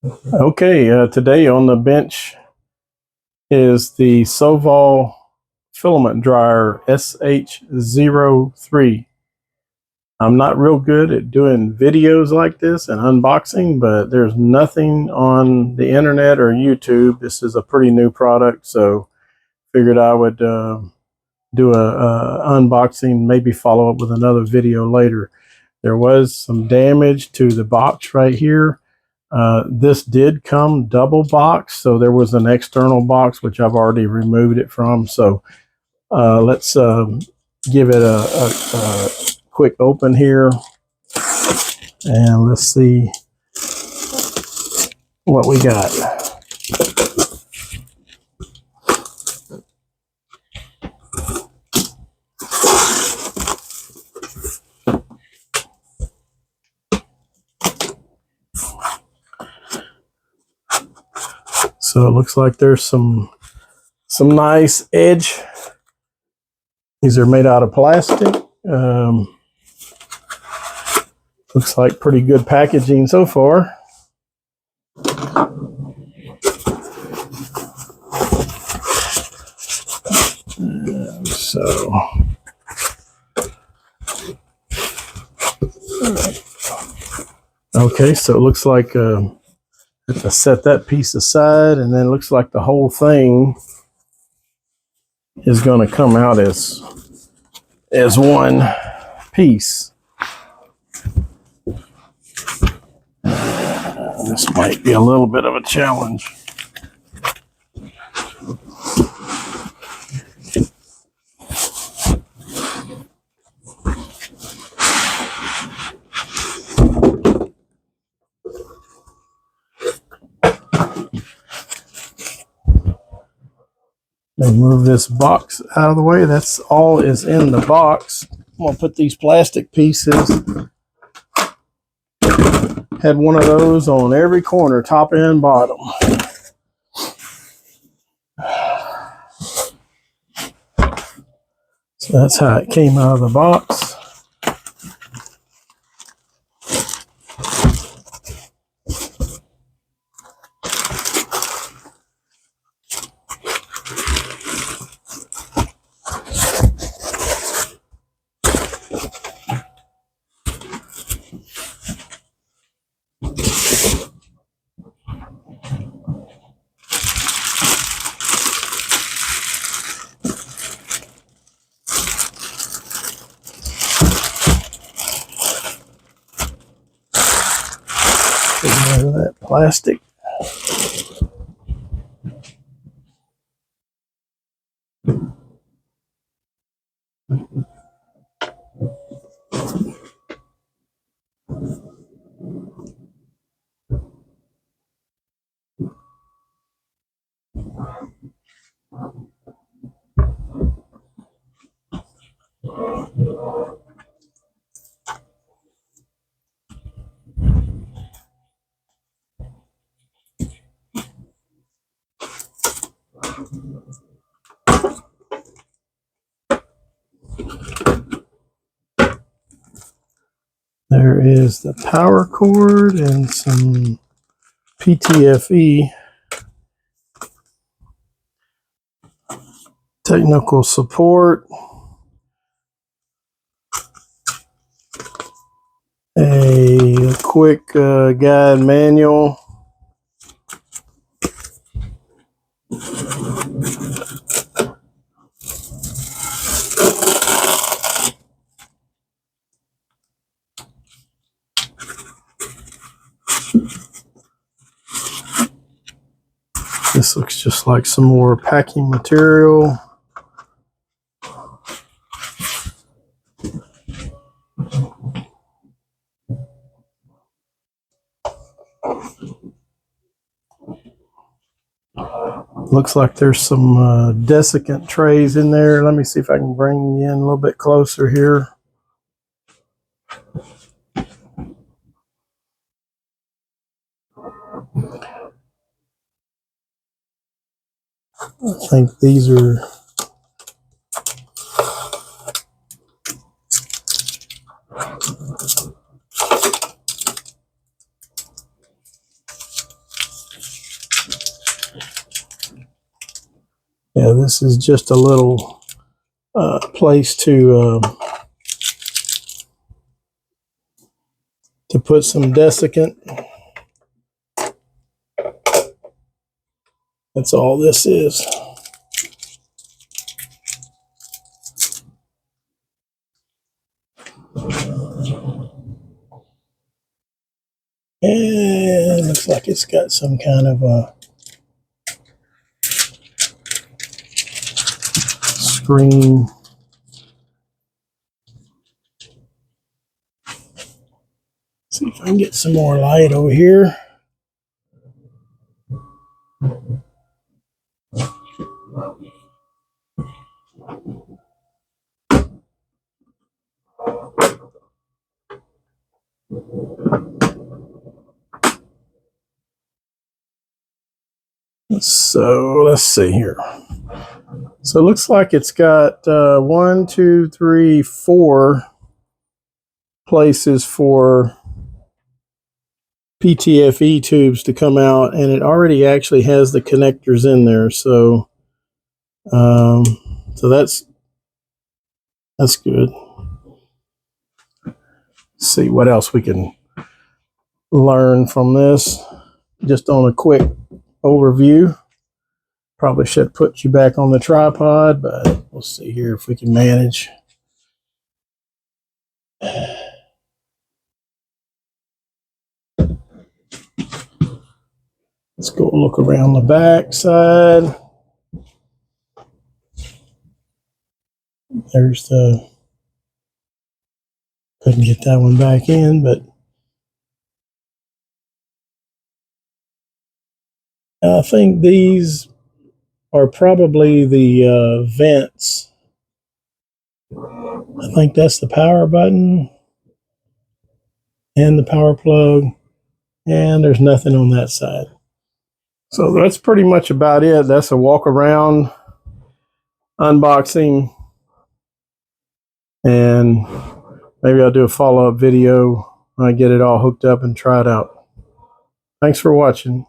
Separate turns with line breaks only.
Okay, today on the bench is the Sovol Filament Dryer SH03. I'm not real good at doing videos like this and unboxing, but there's nothing on the internet or YouTube. This is a pretty new product, so figured I would do a unboxing, maybe follow up with another video later. There was some damage to the box right here. This did come double box, so there was an external box which I've already removed it from. So let's give it a quick open here, and let's see what we got. So it looks like there's some nice edge. These are made out of plastic. Looks like pretty good packaging so far. Okay, so it looks like I have to set that piece aside, and then it looks like the whole thing is going to come out as one piece. This might be a little bit of a challenge. Let me move this box out of the way. That's all is in the box. I'm gonna put these plastic pieces. Had one of those on every corner, top and bottom. So that's how it came out of the box. Get rid of that plastic. There is the power cord and some PTFE technical support, a quick guide manual, this looks just like some more packing material. Looks like there's some desiccant trays in there. Let me see if I can bring you in a little bit closer here. I think these are Yeah, this is just a little place to put some desiccant. That's all this is. And it looks like it's got some kind of a screen. See if I can get some more light over here. So let's see here. So it looks like it's got 1, 2, 3, 4 places for PTFE tubes to come out, and it already actually has the connectors in there. So, so that's good. Let's see what else we can learn from this. Just on a quick overview. Probably should put you back on the tripod, but we'll see here if we can manage. Let's go look around the back side. There's the, couldn't get that one back in, but I think these are probably the vents. I think that's the power button and the power plug, and there's nothing on that side. So that's pretty much about it. That's a walk around unboxing, and maybe I'll do a follow-up video when I get it all hooked up and try it out. Thanks for watching.